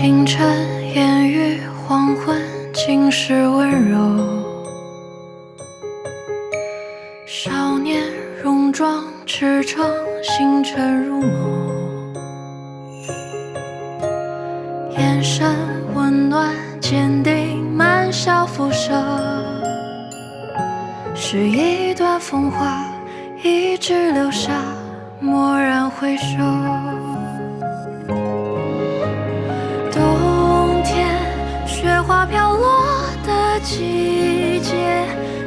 清晨烟雨，黄昏尽是温柔。少年戎装驰骋，星辰如眸。眼神温暖坚定，满笑辐射。是一段风华，一直留下，蓦然回首。冬天，雪花飘落的季节，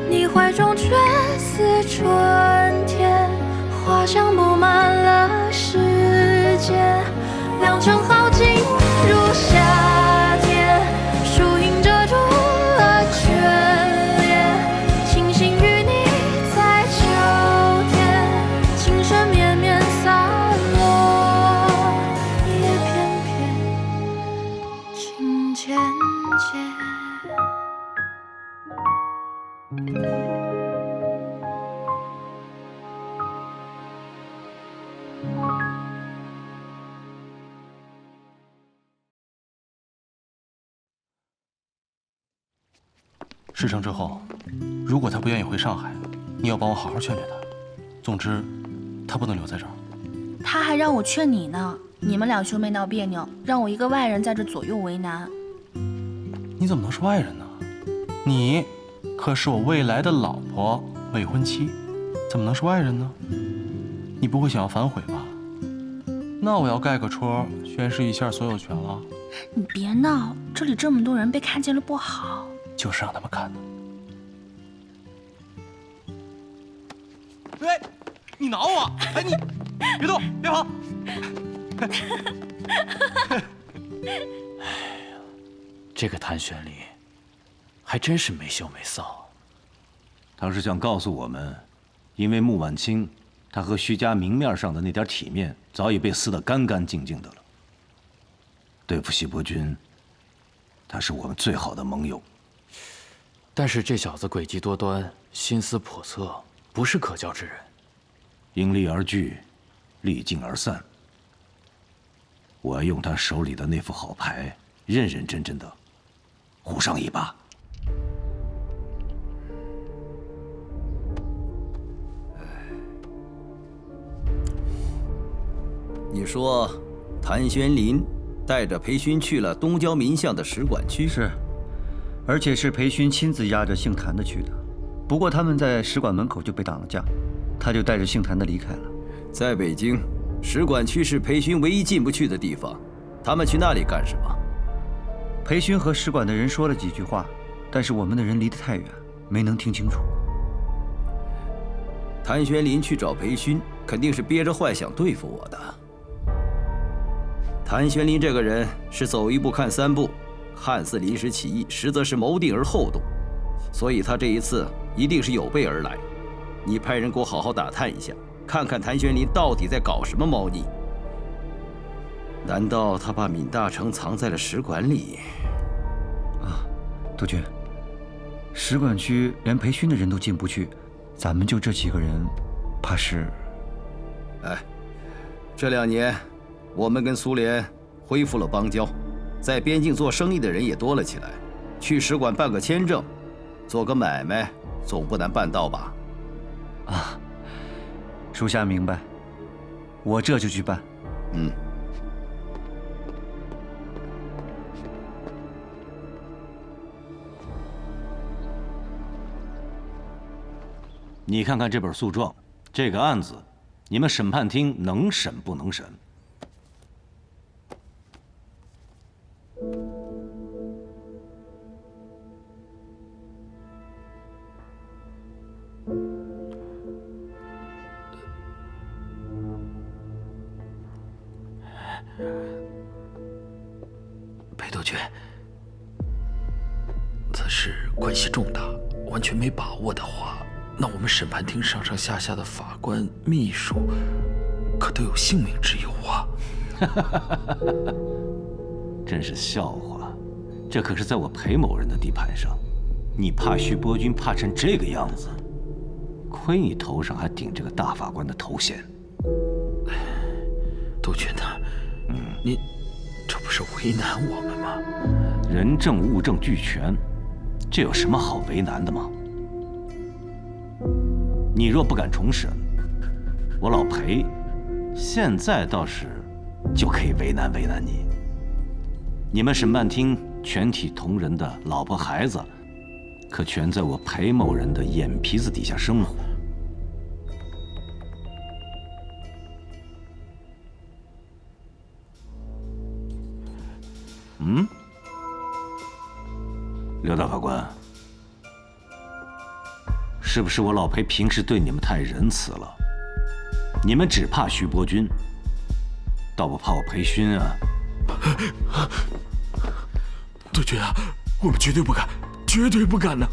你怀中却似春天，花香布满了世界。良辰好景如夏天，树影遮住了眷恋，庆幸与你在秋天，情深绵绵洒落，叶片片，情渐渐。事成之后，如果他不愿意回上海，你要帮我好好劝劝他。总之，他不能留在这儿。他还让我劝你呢，你们两兄妹闹别扭，让我一个外人在这左右为难。你怎么能是外人呢？你可是我未来的老婆，未婚妻，怎么能是外人呢？你不会想要反悔吧？那我要盖个戳，宣示一下所有权了。你别闹，这里这么多人被看见了不好。就是让他们看的。哎，你挠我！哎，你别动，别跑！这个谭玄林还真是没羞没臊。他是想告诉我们，因为穆婉清，他和徐家明面上的那点体面早已被撕得干干净净的了。对付西伯君，他是我们最好的盟友。但是这小子诡计多端，心思叵测，不是可交之人。因利而聚，利尽而散。我要用他手里的那副好牌，认认真真的胡上一把。你说，谭玄林带着裴勋去了东郊民巷的使馆区？是。而且是裴勋亲自押着姓谭的去的，不过他们在使馆门口就被挡了架，他就带着姓谭的离开了。在北京，使馆区是裴勋唯一进不去的地方，他们去那里干什么？裴勋和使馆的人说了几句话，但是我们的人离得太远，没能听清楚。谭玄林去找裴勋，肯定是憋着坏想对付我的。谭玄林这个人是走一步看三步。看似临时起意，实则是谋定而后动，所以他这一次一定是有备而来。你派人给我好好打探一下，看看谭玄林到底在搞什么猫腻。难道他把闵大成藏在了使馆里？啊，督军，使馆区连裴勋的人都进不去，咱们就这几个人，怕是……哎，这2年，我们跟苏联恢复了邦交。在边境做生意的人也多了起来，去使馆办个签证，做个买卖，总不难办到吧？啊，属下明白，我这就去办。你看看这本诉状，这个案子，你们审判厅能审不能审？裴督军，此事关系重大，完全没把握的话，那我们审判厅上上下下的法官、秘书，可都有性命之忧啊！真是笑话，这可是在我裴某人的地盘上，你怕徐伯君怕成这个样子，亏你头上还顶着个大法官的头衔。督军呐，这不是为难我们吗？人证物证俱全，这有什么好为难的吗？你若不敢重审，我老裴现在倒是就可以为难为难你。你们审判厅全体同仁的老婆孩子，可全在我裴某人的眼皮子底下生活。刘大法官，是不是我老裴平时对你们太仁慈了？你们只怕徐伯钧，倒不怕我裴勋啊？督军啊，我们绝对不敢，绝对不敢呢！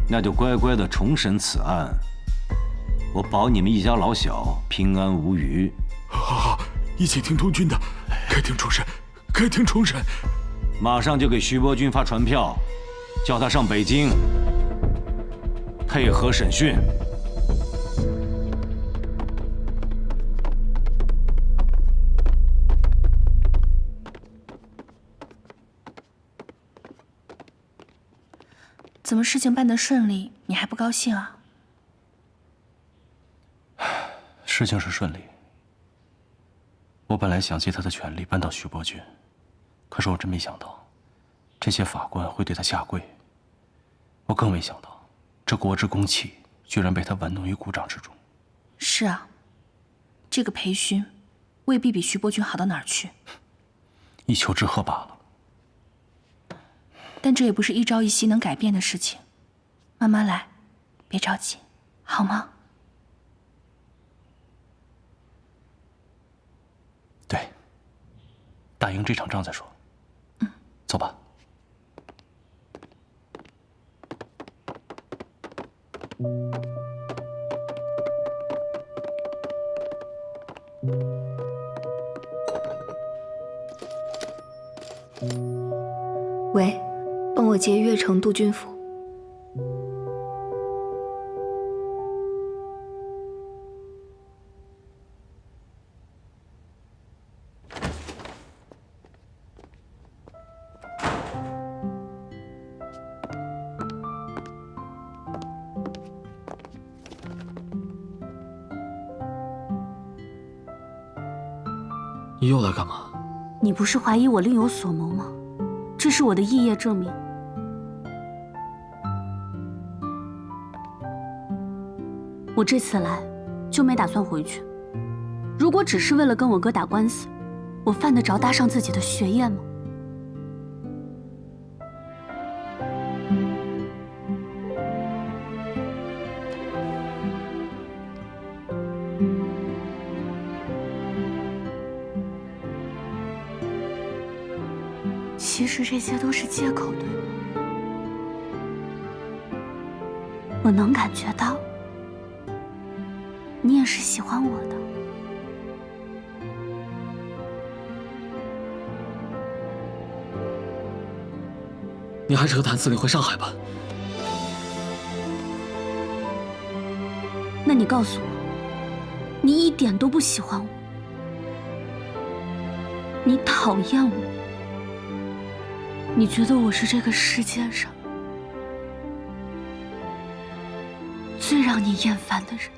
那就乖乖的重审此案，我保你们一家老小平安无虞。好，一切听督军的，开庭重审，开庭重审。马上就给徐伯钧发传票，叫他上北京配合审讯。怎么事情办得顺利，你还不高兴啊？事情是顺利，我本来想借他的权力扳倒徐伯钧，可是我真没想到，这些法官会对他下跪。我更没想到，这国之公器居然被他玩弄于股掌之中。是啊，这个裴勋未必比徐伯钧好到哪儿去，一丘之貉罢了。但这也不是一朝一夕能改变的事情，慢慢来，别着急，好吗？对，打赢这场仗再说。走吧。喂，帮我接岳城督军府。你又来干嘛？你不是怀疑我另有所谋吗？这是我的异业证明。我这次来就没打算回去。如果只是为了跟我哥打官司，我犯得着搭上自己的学业吗？其实这些都是借口，对吗？我能感觉到，你也是喜欢我的。你还是和谭司令回上海吧。那你告诉我，你一点都不喜欢我，你讨厌我。你觉得我是这个世界上最让你厌烦的人。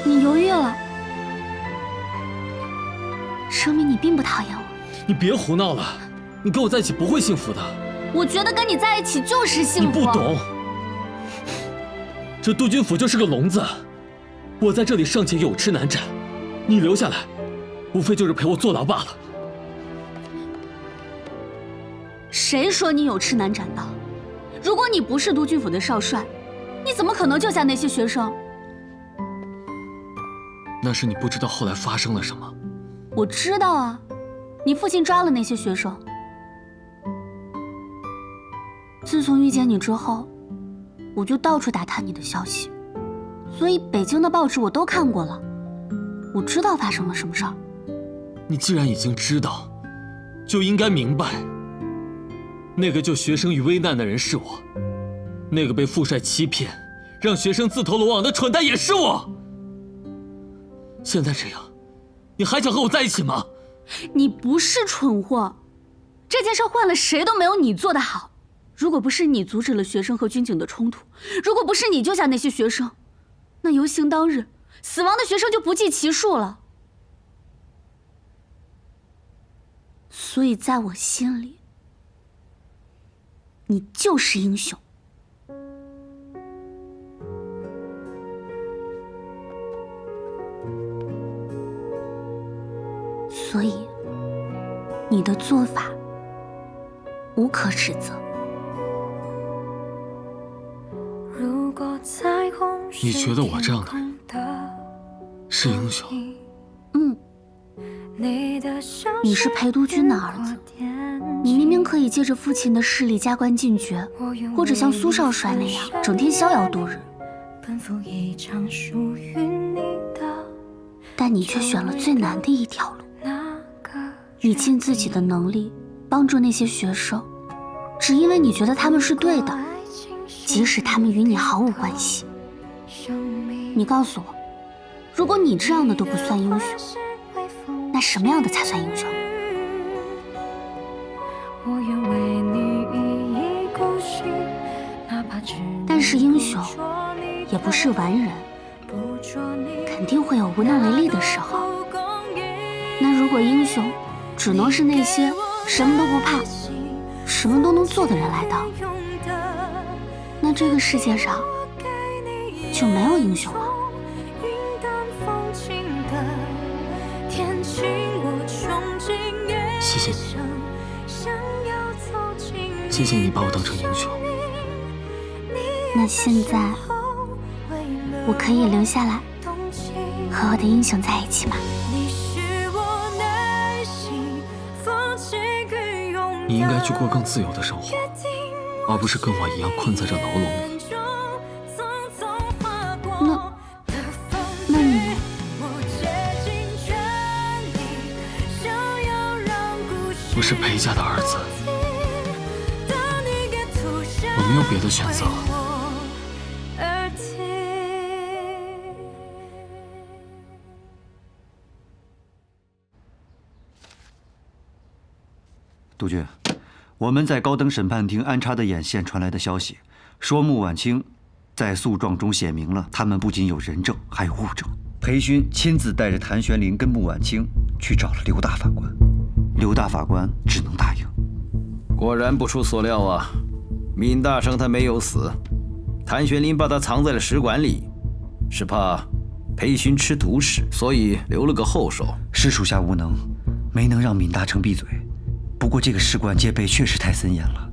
你犹豫了，说明你并不讨厌我。你别胡闹了，你跟我在一起不会幸福的。我觉得跟你在一起就是幸福。你不懂，这督军府就是个笼子，我在这里尚且有吃难展，你留下来，无非就是陪我坐牢罢了。谁说你有吃难展的？如果你不是督军府的少帅，你怎么可能救下那些学生？那是你不知道后来发生了什么。我知道啊，你父亲抓了那些学生。自从遇见你之后，我就到处打探你的消息，所以北京的报纸我都看过了。我知道发生了什么事儿。你既然已经知道，就应该明白，那个救学生于危难的人是我，那个被傅帅欺骗，让学生自投罗网的蠢蛋也是我。现在这样，你还想和我在一起吗？你不是蠢货，这件事换了谁都没有你做得好。如果不是你阻止了学生和军警的冲突，如果不是你救下那些学生，那游行当日死亡的学生就不计其数了。所以在我心里，你就是英雄。所以，你的做法无可指责。你觉得我这样的人是英雄？嗯，你是裴督军的儿子，你明明可以借着父亲的势力加官进爵，或者像苏少帅那样整天逍遥度日，但你却选了最难的一条路。你尽自己的能力帮助那些学生，只因为你觉得他们是对的，即使他们与你毫无关系。你告诉我，如果你这样的都不算英雄，那什么样的才算英雄？但是英雄也不是完人，肯定会有无能为力的时候。那如果英雄只能是那些什么都不怕、什么都能做的人来当，那这个世界上就没有英雄了。谢谢你，谢谢你把我当成英雄。那现在我可以留下来和我的英雄在一起吗？你应该去过更自由的生活，而不是跟我一样困在这牢笼里。那你呢？我是裴家的儿子，我没有别的选择。督军，我们在高等审判庭安插的眼线传来的消息，说穆婉清在诉状中写明了，他们不仅有人证，还有物证。裴勋亲自带着谭玄林跟穆婉清去找了刘大法官，刘大法官只能答应。果然不出所料啊，闵大成他没有死，谭玄林把他藏在了使馆里，是怕裴勋吃毒食，所以留了个后手。是属下无能，没能让闵大成闭嘴。不过这个使馆戒备确实太森严了，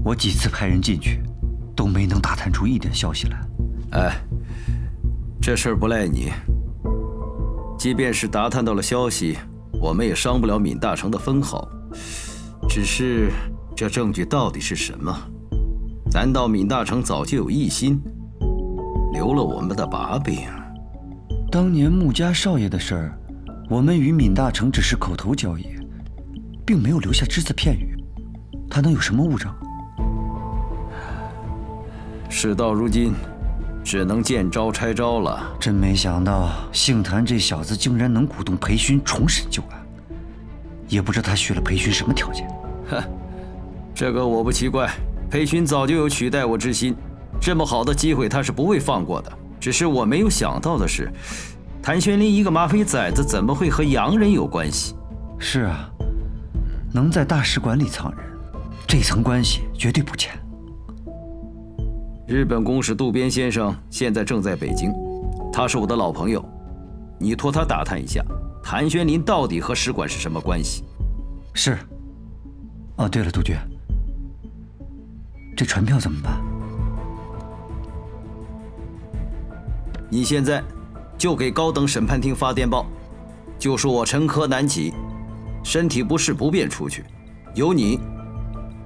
我几次派人进去，都没能打探出一点消息来。哎，这事儿不赖你。即便是打探到了消息，我们也伤不了闵大成的分毫。只是这证据到底是什么？难道闵大成早就有异心，留了我们的把柄？当年穆家少爷的事儿，我们与闵大成只是口头交易，并没有留下只字片语，他能有什么物证？事到如今，只能见招拆招了。真没想到姓谭这小子竟然能鼓动裴勋重审旧案，也不知道他许了裴勋什么条件。哼，这个我不奇怪，裴勋早就有取代我之心，这么好的机会他是不会放过的。只是我没有想到的是，谭玄林一个马匪崽子怎么会和洋人有关系？是啊，能在大使馆里藏人，这层关系绝对不浅。日本公使渡边先生现在正在北京，他是我的老朋友，你托他打探一下，谭玄林到底和使馆是什么关系？是。哦，对了，督军，这传票怎么办？你现在就给高等审判庭发电报，就说我陈科难起，身体不适不便出去，由你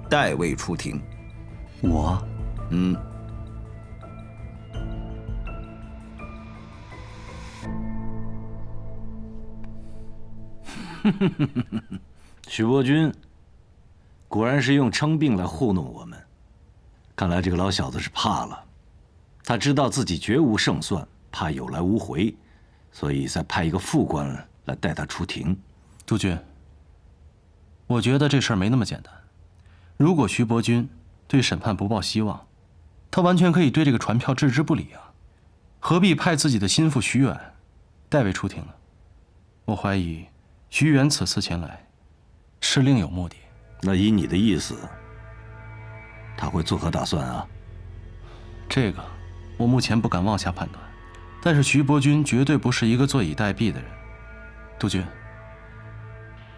代为出庭。我？徐伯钧果然是用称病来糊弄我们。看来这个老小子是怕了，他知道自己绝无胜算，怕有来无回，所以才派一个副官来带他出庭。督军，我觉得这事儿没那么简单。如果徐伯钧对审判不抱希望，他完全可以对这个传票置之不理啊，何必派自己的心腹徐远代为出庭呢？我怀疑徐远此次前来是另有目的。那依你的意思，他会作何打算啊？这个我目前不敢妄下判断，但是徐伯钧绝对不是一个坐以待毙的人，督军。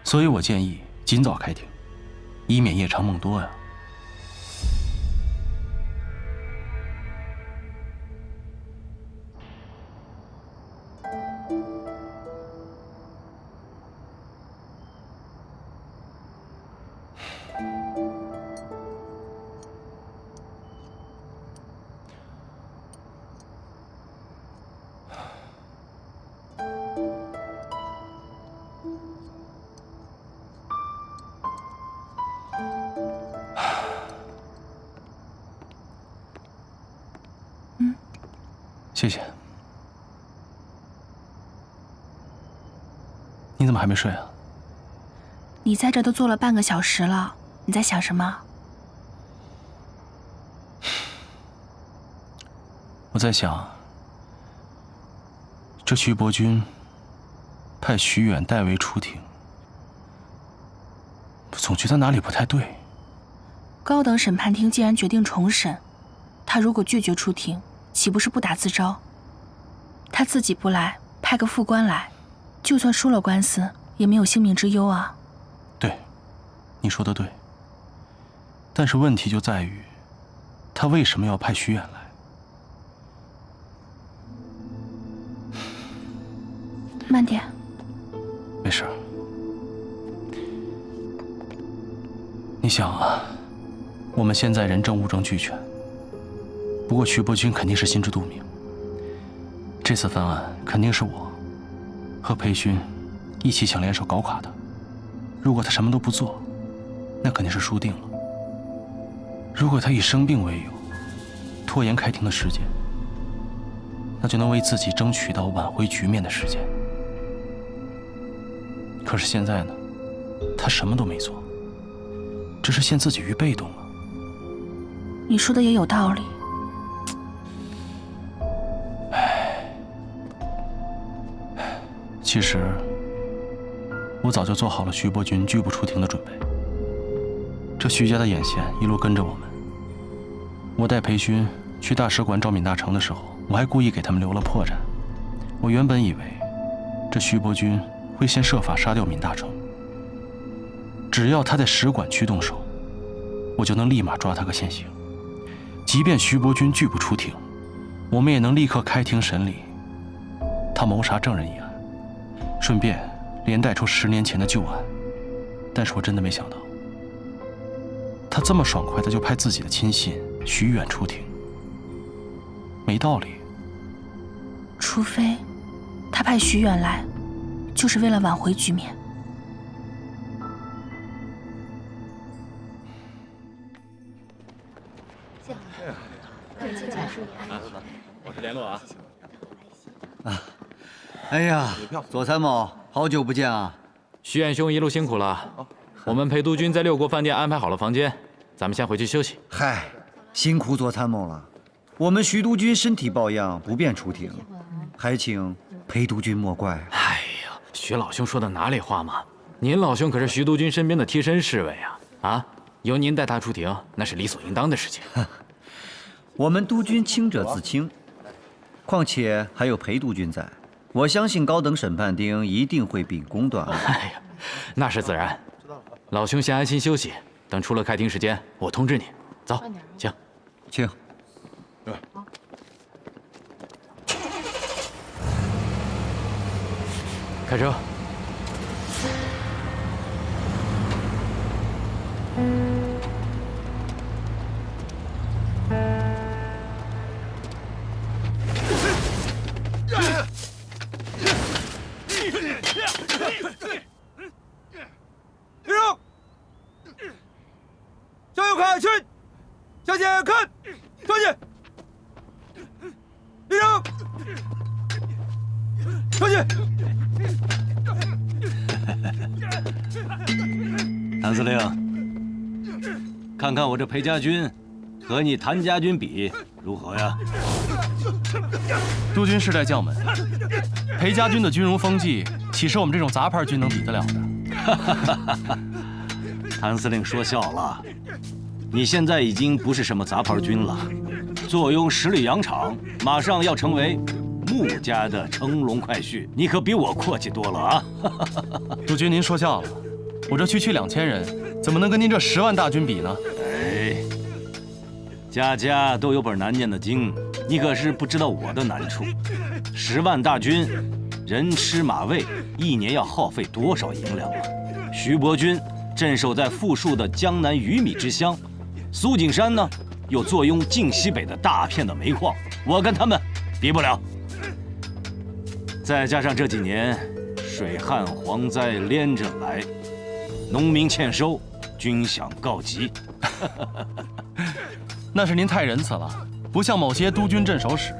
所以我建议尽早开庭，以免夜长梦多呀。谢谢。你怎么还没睡啊？你在这都坐了半个小时了，你在想什么？我在想，这徐伯钧派徐远代为出庭，我总觉得哪里不太对。高等审判厅既然决定重审，他如果拒绝出庭，岂不是不打自招？他自己不来，派个副官来，就算输了官司，也没有性命之忧啊。对，你说的对。但是问题就在于，他为什么要派徐远来？慢点。没事。你想啊，我们现在人证物证俱全。不过徐伯钧肯定是心知肚明，这次翻案肯定是我和裴勋一起想联手搞垮他。如果他什么都不做，那肯定是输定了。如果他以生病为由，拖延开庭的时间，那就能为自己争取到挽回局面的时间。可是现在呢，他什么都没做，只是陷自己于被动了。你说的也有道理。其实，我早就做好了徐伯钧拒不出庭的准备。这徐家的眼线一路跟着我们。我带裴勋去大使馆找闵大成的时候，我还故意给他们留了破绽。我原本以为，这徐伯钧会先设法杀掉闵大成，只要他在使馆区动手，我就能立马抓他个现行。即便徐伯钧拒不出庭，我们也能立刻开庭审理他谋杀证人一案。顺便连带出10年前的旧案，但是我真的没想到，他这么爽快的就派自己的亲信徐远出庭，没道理。除非他派徐远来，就是为了挽回局面。我是联络啊。哎呀，左参谋，好久不见啊！徐远兄一路辛苦了。我们裴督军在6国饭店安排好了房间，咱们先回去休息。嗨，辛苦左参谋了。我们徐督军身体抱恙，不便出庭，还请裴督军莫怪。哎呀，徐老兄说的哪里话嘛！您老兄可是徐督军身边的贴身侍卫啊！啊，由您带他出庭，那是理所应当的事情。我们督军清者自清，况且还有裴督军在。我相信高等审判厅一定会秉公断案。哎呀，那是自然。老兄先安心休息，等出了开庭时间，我通知你。走，请，请。开车。看，抓紧！立正！抓紧！谭司令，看看我这裴家军和你谭家军比如何呀？督军世代将门，裴家军的军容风纪，岂是我们这种杂牌军能比得了的？谭司令说笑了，你现在已经不是什么杂牌军了，坐拥10里洋场，马上要成为穆家的乘龙快婿，你可比我阔气多了啊！督军您说笑了，我这区区2000人，怎么能跟您这10万大军比呢？哎，家家都有本难念的经，你可是不知道我的难处。10万大军，人吃马喂，一年要耗费多少银两啊？徐伯军镇守在富庶的江南鱼米之乡，苏景山呢，又坐拥晋西北的大片的煤矿，我跟他们比不了。再加上这几年水旱蝗灾连着来，农民欠收，军饷告急。那是您太仁慈了，不像某些督军镇守使，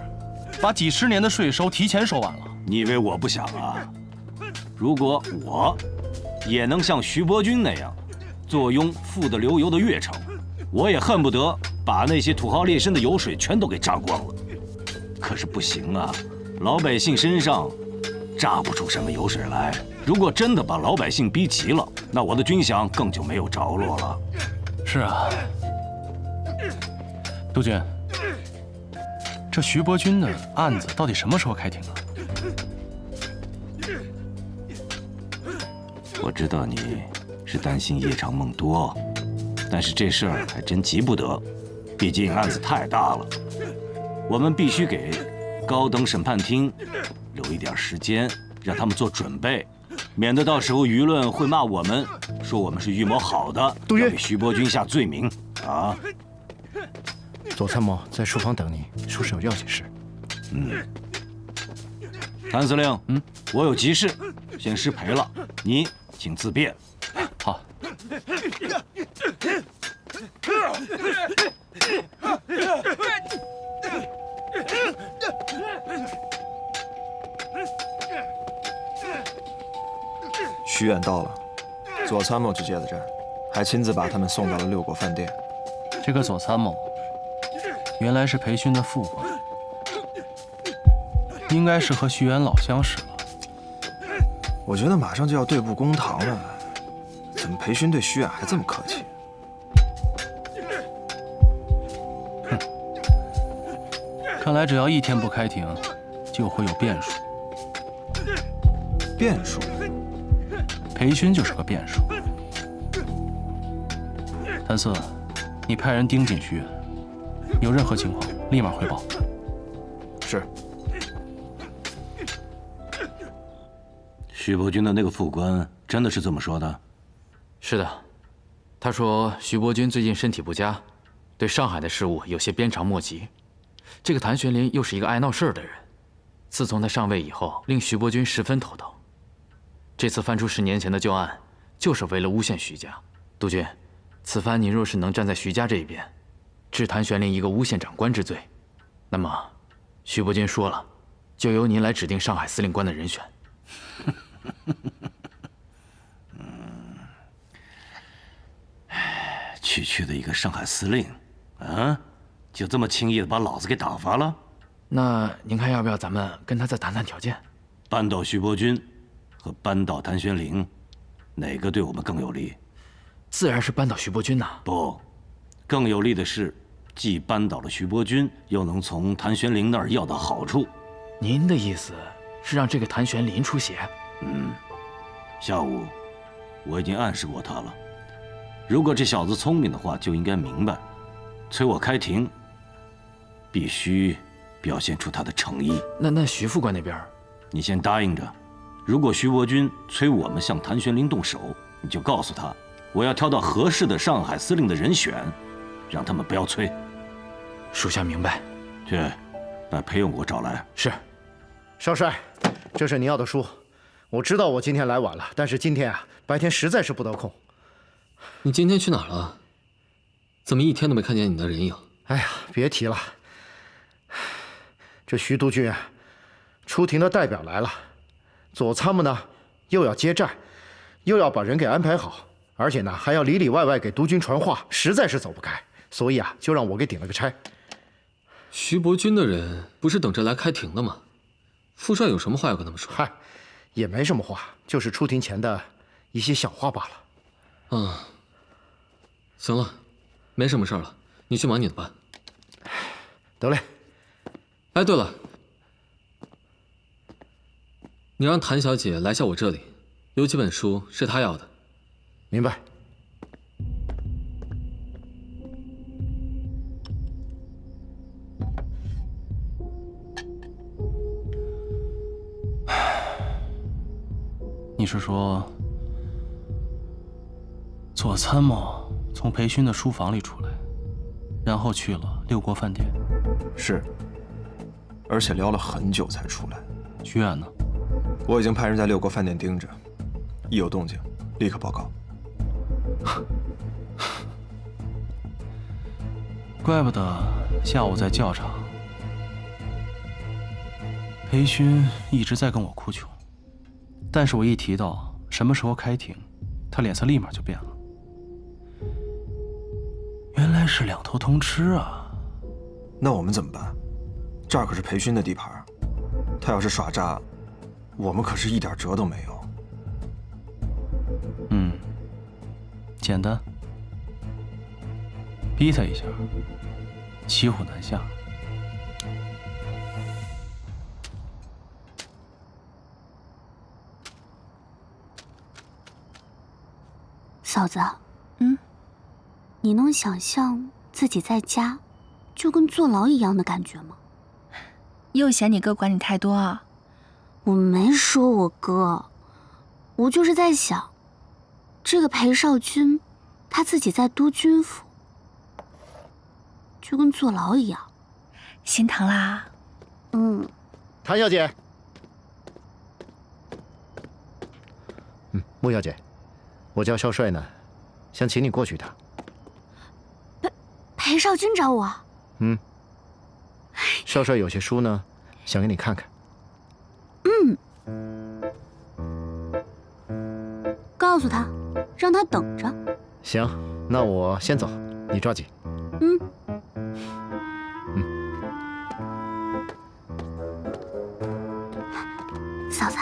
把几10年的税收提前收完了。你以为我不想啊？如果我也能像徐伯军那样，坐拥富得流油的越城，我也恨不得把那些土豪劣绅的油水全都给榨光了。可是不行啊，老百姓身上榨不出什么油水来。如果真的把老百姓逼急了，那我的军饷更就没有着落了。是啊，督军，这徐伯军的案子到底什么时候开庭啊？我知道你是担心夜长梦多，但是这事儿还真急不得，毕竟案子太大了。我们必须给高等审判厅留一点时间，让他们做准备，免得到时候舆论会骂我们，说我们是预谋好的，要给徐伯军下罪名啊！左参谋在书房等你，说是有要紧事。谭司令，我有急事，先失陪了，你请自便。好。徐远到了，左参谋去接的站，还亲自把他们送到了6国饭店。这个左参谋原来是裴勋的副官，应该是和徐元老相识了。我觉得马上就要对簿公堂了，怎么裴勋对徐远还这么客气？看来只要1天不开庭，就会有变数。变数？裴勋就是个变数。谭四，你派人盯紧徐远，有任何情况立马汇报。是。徐伯军的那个副官真的是这么说的？是的，他说徐伯军最近身体不佳，对上海的事务有些鞭长莫及。这个谭玄林又是一个爱闹事儿的人，自从他上位以后，令徐伯军十分头疼。这次翻出10年前的旧案，就是为了诬陷徐家。督军，此番您若是能站在徐家这一边，治谭玄林一个诬陷长官之罪，那么徐伯军说了，就由您来指定上海司令官的人选。区区的一个上海司令，啊，就这么轻易的把老子给打发了？那您看要不要咱们跟他再谈谈条件？扳倒徐伯军和扳倒谭玄龄，哪个对我们更有利？自然是扳倒徐伯军呐。不，更有利的是，既扳倒了徐伯军，又能从谭玄龄那儿要到好处。您的意思是让这个谭玄林出血？下午我已经暗示过他了。如果这小子聪明的话，就应该明白，催我开庭，必须表现出他的诚意。那徐副官那边，你先答应着，如果徐伯军催我们向谭玄龄动手，你就告诉他，我要挑到合适的上海司令的人选，让他们不要催。属下明白。去，把裴勇给我找来。是。少帅，这是您要的书。我知道我今天来晚了，但是今天白天实在是不得空。你今天去哪儿了？怎么一天都没看见你的人影？哎呀，别提了，这徐督军啊，出庭的代表来了，左参谋呢又要接站，又要把人给安排好，而且呢还要里里外外给督军传话，实在是走不开，所以啊，就让我给顶了个差。徐伯钧的人不是等着来开庭的吗？副帅有什么话要跟他们说？嗨，也没什么话，就是出庭前的一些小话罢了。嗯，行了，没什么事了，你去忙你的吧。得嘞。哎，对了，你让谭小姐来下我这里，有几本书是她要的。明白。你是说，左参谋从裴勋的书房里出来，然后去了六国饭店？是，而且撩了很久才出来。徐远呢？我已经派人在六国饭店盯着，一有动静立刻报告。怪不得下午在教场，裴勋一直在跟我哭穷。但是我一提到什么时候开庭，他脸色立马就变了。原来是两头通吃啊！那我们怎么办？这儿可是裴勋的地盘，他要是耍诈，我们可是一点辙都没有。嗯，简单，逼他一下，骑虎难下。嫂子，你能想象自己在家就跟坐牢一样的感觉吗？又嫌你哥管你太多啊？我没说我哥，我就是在想，这个裴少君，他自己在督军府，就跟坐牢一样，心疼啦。谭小姐，穆小姐，我叫少帅呢，想请你过去一趟。裴少君找我？少帅有些书呢，想给你看看。告诉他，让他等着。行，那我先走，你抓紧。嫂子，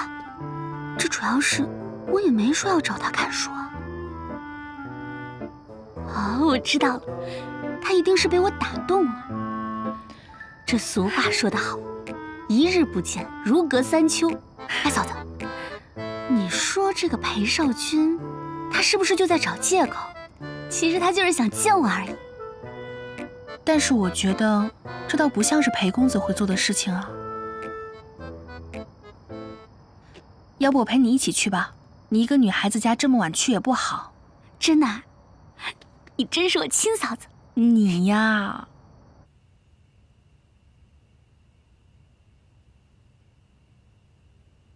这主要是我也没说要找他看书啊。哦，我知道了，他一定是被我打动了。这俗话说得好，一日不见如隔三秋。哎，嫂子，你说这个裴少君，他是不是就在找借口？其实他就是想见我而已。但是我觉得这倒不像是裴公子会做的事情啊。要不我陪你一起去吧，你一个女孩子家这么晚去也不好。真的啊？你真是我亲嫂子。你呀。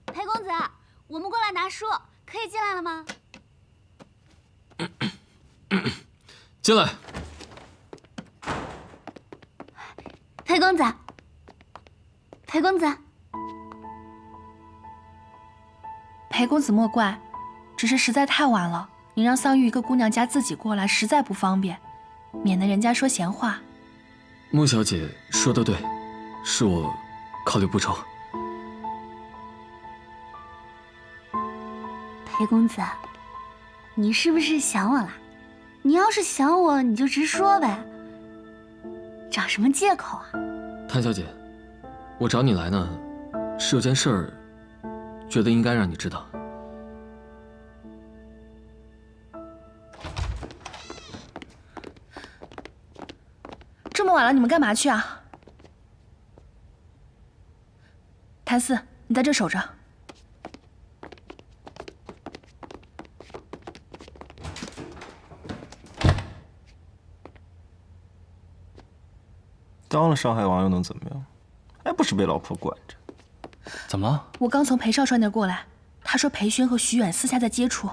裴公子，我们过来拿书，可以进来了吗？进来。裴公子，裴公子，裴公子莫怪，只是实在太晚了，你让桑玉一个姑娘家自己过来，实在不方便，免得人家说闲话。穆小姐说得对，是我考虑不周。裴公子，你是不是想我了？你要是想我，你就直说呗，找什么借口啊？谭小姐，我找你来呢，是有件事儿，觉得应该让你知道。这么晚了，你们干嘛去啊？谭四，你在这守着。当了上海王又能怎么样？还不是被老婆管着。怎么了？我刚从裴少帅那儿过来，他说裴勋和徐远私下在接触。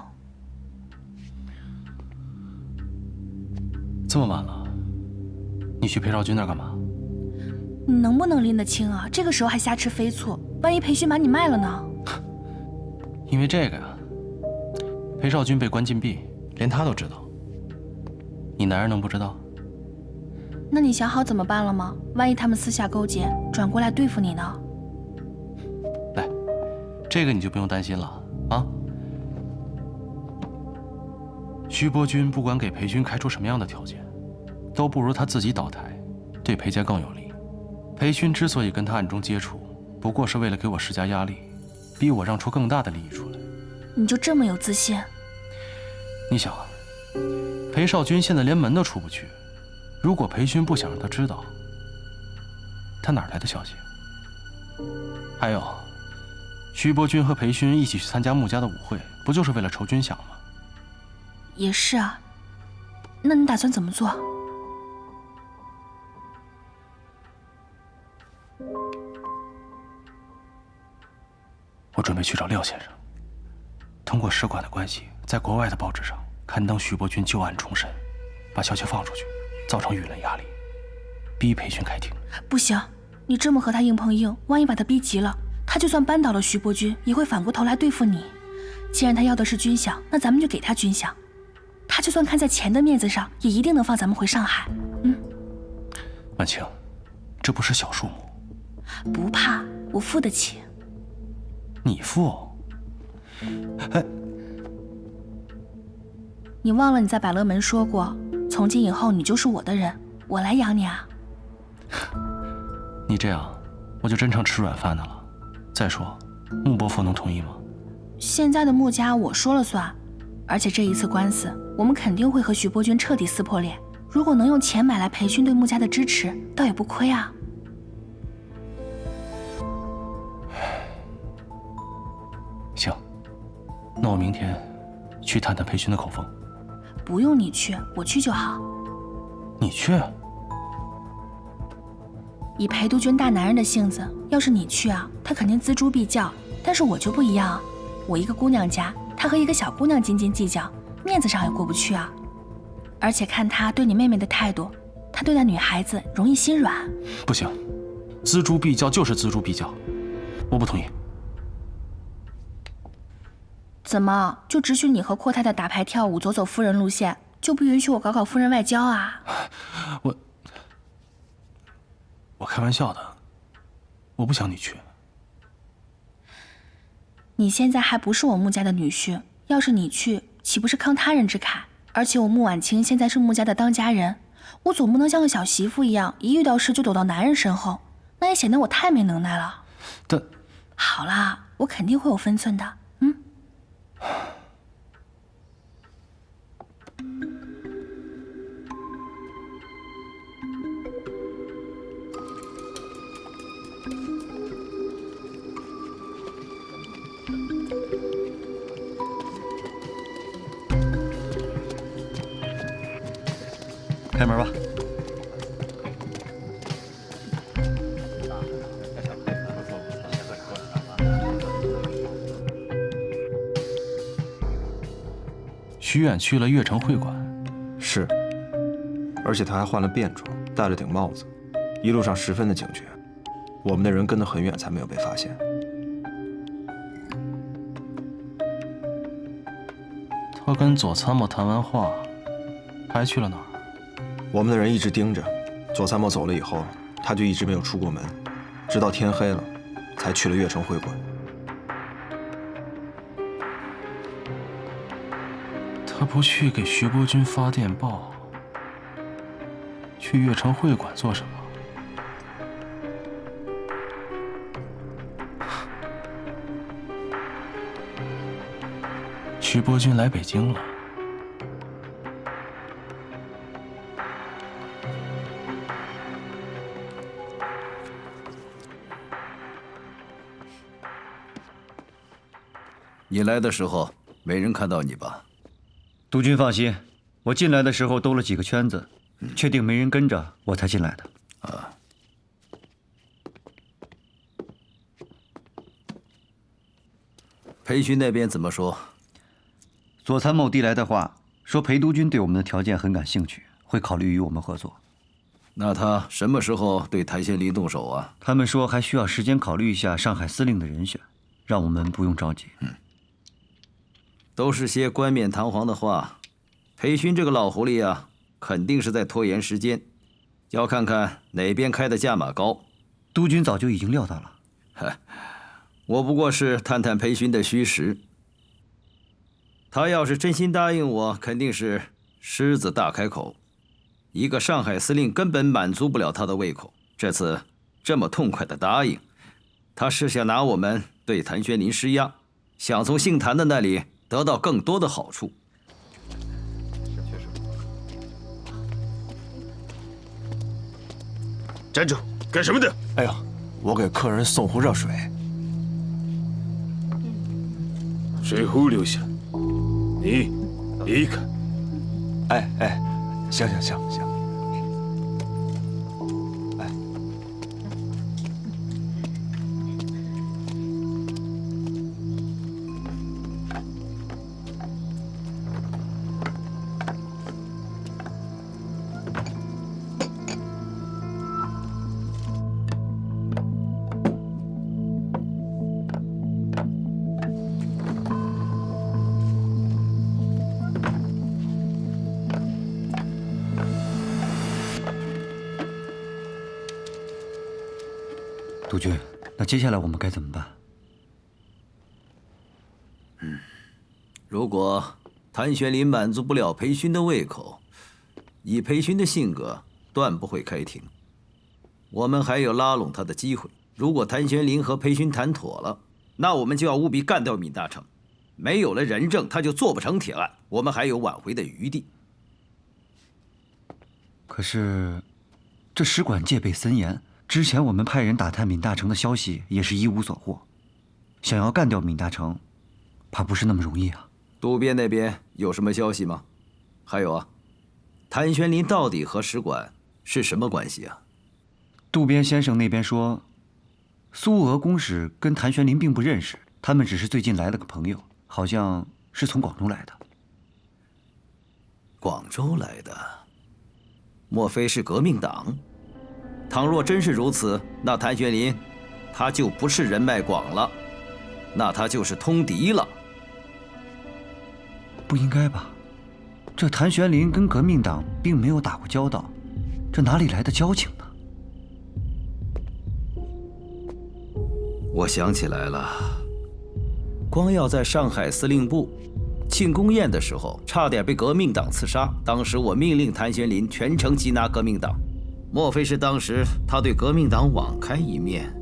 这么晚了，你去裴少君那儿干嘛？你能不能拎得清啊？这个时候还瞎吃飞醋，万一裴勋把你卖了呢？因为这个呀，裴少君被关禁闭，连他都知道。你男人能不知道？那你想好怎么办了吗？万一他们私下勾结，转过来对付你呢？来，这个你就不用担心了啊。徐伯君不管给裴勋开出什么样的条件，都不如他自己倒台，对裴家更有利。裴勋之所以跟他暗中接触，不过是为了给我施加压力，逼我让出更大的利益出来。你就这么有自信？你想啊，裴少君现在连门都出不去，如果裴勋不想让他知道，他哪来的消息？还有，徐伯君和裴勋一起去参加穆家的舞会，不就是为了筹军饷吗？也是啊，那你打算怎么做？我准备去找廖先生，通过使馆的关系，在国外的报纸上刊登徐伯君旧案重审，把消息放出去，造成舆论压力，逼裴勋开庭。不行，你这么和他硬碰硬，万一把他逼急了，他就算扳倒了徐伯君，也会反过头来对付你。既然他要的是军饷，那咱们就给他军饷。他就算看在钱的面子上，也一定能放咱们回上海。婉清，这不是小数目。不怕，我付得起。你付？哎，你忘了你在百乐门说过，从今以后你就是我的人，我来养你啊。你这样，我就真成吃软饭的了。再说，穆伯父能同意吗？现在的穆家我说了算，而且这一次官司，我们肯定会和徐伯君彻底撕破脸。如果能用钱买来裴勋对穆家的支持，倒也不亏啊。行，那我明天去探探裴勋的口风。不用你去，我去就好。你去？以裴督军大男人的性子，要是你去啊，他肯定锱铢必较。但是我就不一样，我一个姑娘家，他和一个小姑娘斤斤计较，面子上也过不去啊。而且看他对你妹妹的态度，他对待女孩子容易心软。不行，锱铢必较就是锱铢必较，我不同意。怎么就只许你和阔太太打牌跳舞，走走夫人路线，就不允许我搞搞夫人外交啊？我开玩笑的，我不想你去。你现在还不是我穆家的女婿，要是你去，岂不是慷他人之慨？而且我穆婉清现在是穆家的当家人，我总不能像个小媳妇一样，一遇到事就躲到男人身后，那也显得我太没能耐了。但好啦，我肯定会有分寸的。开门吧。徐远去了悦城会馆，是，而且他还换了便装，戴了顶帽子，一路上十分的警觉。我们的人跟得很远，才没有被发现。他跟左参谋谈完话，还去了哪儿？我们的人一直盯着，左参谋走了以后，他就一直没有出过门，直到天黑了，才去了悦城会馆。他不去给徐伯君发电报，去悦城会馆做什么？徐伯君来北京了。你来的时候没人看到你吧？督军放心，我进来的时候兜了几个圈子，确定没人跟着，我才进来的。啊。裴勋那边怎么说？左参谋递来的话说，裴督军对我们的条件很感兴趣，会考虑与我们合作。那他什么时候对谭玄林动手啊？他们说还需要时间考虑一下上海司令的人选，让我们不用着急。都是些冠冕堂皇的话。裴勋这个老狐狸啊，肯定是在拖延时间，要看看哪边开的价码高。督军早就已经料到了。我不过是探探裴勋的虚实。他要是真心答应我，肯定是狮子大开口。一个上海司令根本满足不了他的胃口，这次这么痛快的答应，他是想拿我们对谭玄林施压，想从姓谭的那里得到更多的好处。站住！干什么的？哎呀，我给客人送壶热水。水壶留下，你离开。哎，行。哎，督军，那接下来我们该怎么办？如果谭玄林满足不了裴勋的胃口，以裴勋的性格，断不会开庭。我们还有拉拢他的机会。如果谭玄林和裴勋谈妥了，那我们就要务必干掉闵大成。没有了人证，他就做不成铁案，我们还有挽回的余地。可是，这使馆戒备森严。之前我们派人打探闵大成的消息，也是一无所获。想要干掉闵大成，怕不是那么容易啊。渡边那边有什么消息吗？还有啊，谭玄林到底和使馆是什么关系啊？渡边先生那边说，苏俄公使跟谭玄林并不认识，他们只是最近来了个朋友，好像是从广州来的。广州来的？莫非是革命党？倘若真是如此，那谭玄林他就不是人脉广了，那他就是通敌了。不应该吧？这谭玄林跟革命党并没有打过交道，这哪里来的交情呢？我想起来了，光耀在上海司令部庆功宴的时候，差点被革命党刺杀。当时我命令谭玄林全程缉拿革命党，莫非是当时他对革命党网开一面？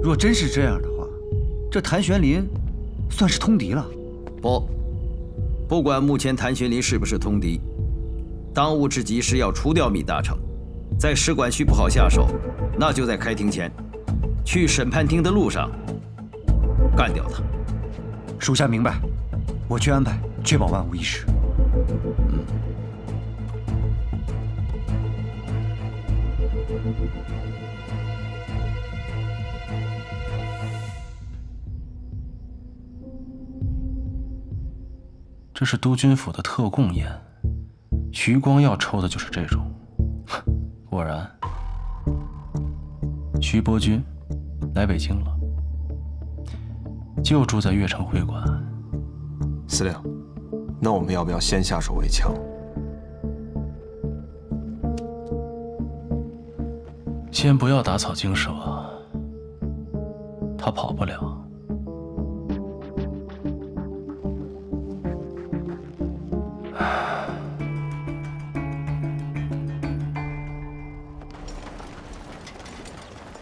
若真是这样的话，这谭玄林算是通敌了。不管目前谭玄林是不是通敌，当务之急是要除掉闵大成。在使馆区不好下手，那就在开庭前，去审判厅的路上干掉他。属下明白，我去安排，确保万无一失。这是督军府的特供烟，徐光耀抽的就是这种。果然，徐伯钧来北京了，就住在悦城会馆。司令，那我们要不要先下手为强？先不要打草惊蛇，他跑不了。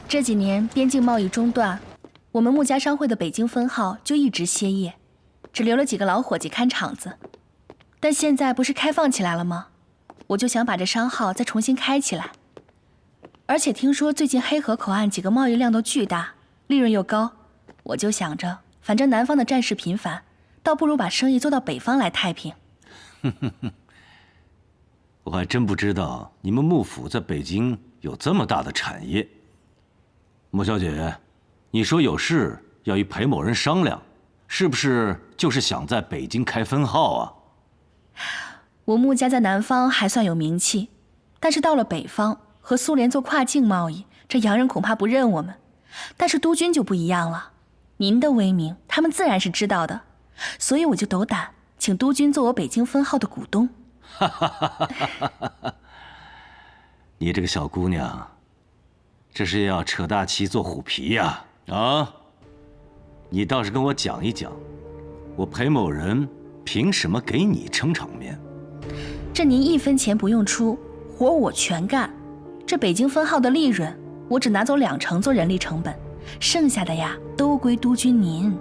这几年边境贸易中断，我们穆家商会的北京分号就一直歇业，只留了几个老伙计看场子。但现在不是开放起来了吗？我就想把这商号再重新开起来。而且听说最近黑河口岸几个贸易量都巨大，利润又高，我就想着，反正南方的战事频繁，倒不如把生意做到北方来太平。我还真不知道你们幕府在北京有这么大的产业。穆小姐，你说有事要与裴某人商量，是不是就是想在北京开分号啊？我穆家在南方还算有名气，但是到了北方，和苏联做跨境贸易，这洋人恐怕不认我们。但是督军就不一样了，您的威名他们自然是知道的，所以我就斗胆请督军做我北京分号的股东。你这个小姑娘，这是要扯大旗做虎皮呀！啊，你倒是跟我讲一讲，我裴某人凭什么给你撑场面？这您1分钱不用出，活我全干。这北京分号的利润，我只拿走20%做人力成本，剩下的呀都归督军您。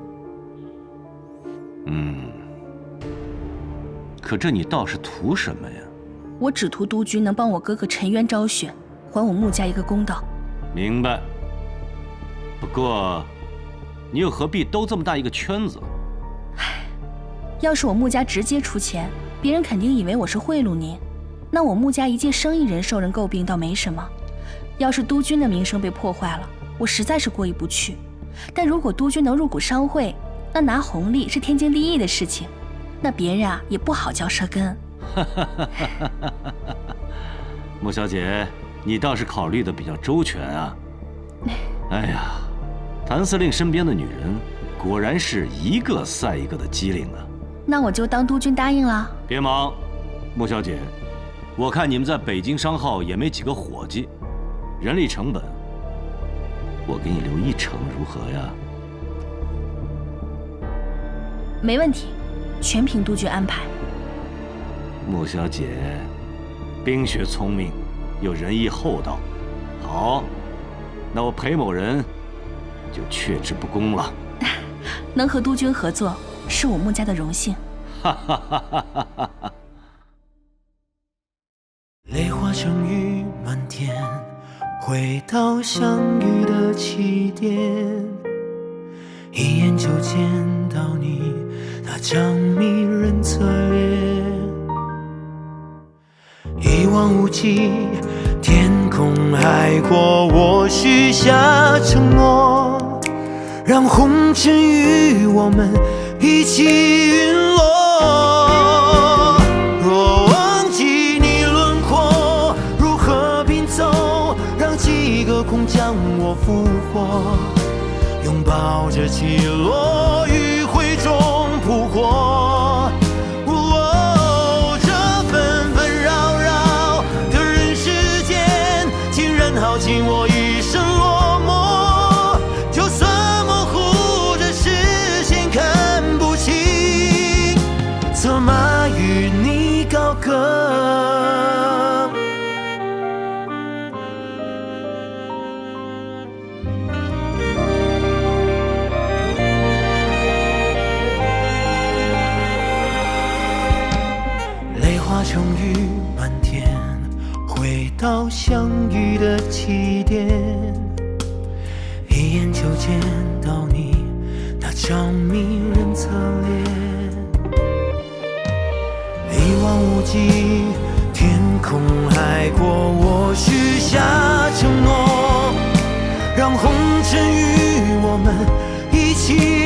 可这你倒是图什么呀？我只图督军能帮我哥哥沉冤昭雪，还我穆家一个公道。明白。不过，你又何必兜这么大一个圈子？要是我穆家直接出钱，别人肯定以为我是贿赂您，那我穆家一介生意人受人诟病倒没什么。要是督军的名声被破坏了，我实在是过意不去。但如果督军能入股商会，那拿红利是天经地义的事情，那别人啊也不好嚼舌根。穆小姐，你倒是考虑的比较周全啊。哎呀，谭司令身边的女人果然是一个赛一个的机灵啊。那我就当督军答应了。别忙，穆小姐，我看你们在北京商号也没几个伙计，人力成本我给你留1%如何呀？没问题，全凭督军安排。穆小姐，冰雪聪明，又仁义厚道。好，那我裴某人就却之不恭了。能和督军合作，是我穆家的荣幸。泪化成雨满天，回到相遇的起点，一眼就见到你那张迷人侧脸。一望无际，天空海阔，我许下承诺，让红尘与我们一起陨落。若忘记你轮廓，如何拼凑，让几个空将我俘获，拥抱着起落，余晖中扑火。耗尽我一生落寞，就算模糊着视线看不清，策马与你高歌。泪化成雨满天，回到相遇的起点，一眼就见到你那张迷人侧脸。一望无际，天空海阔，我许下承诺，让红尘与我们一起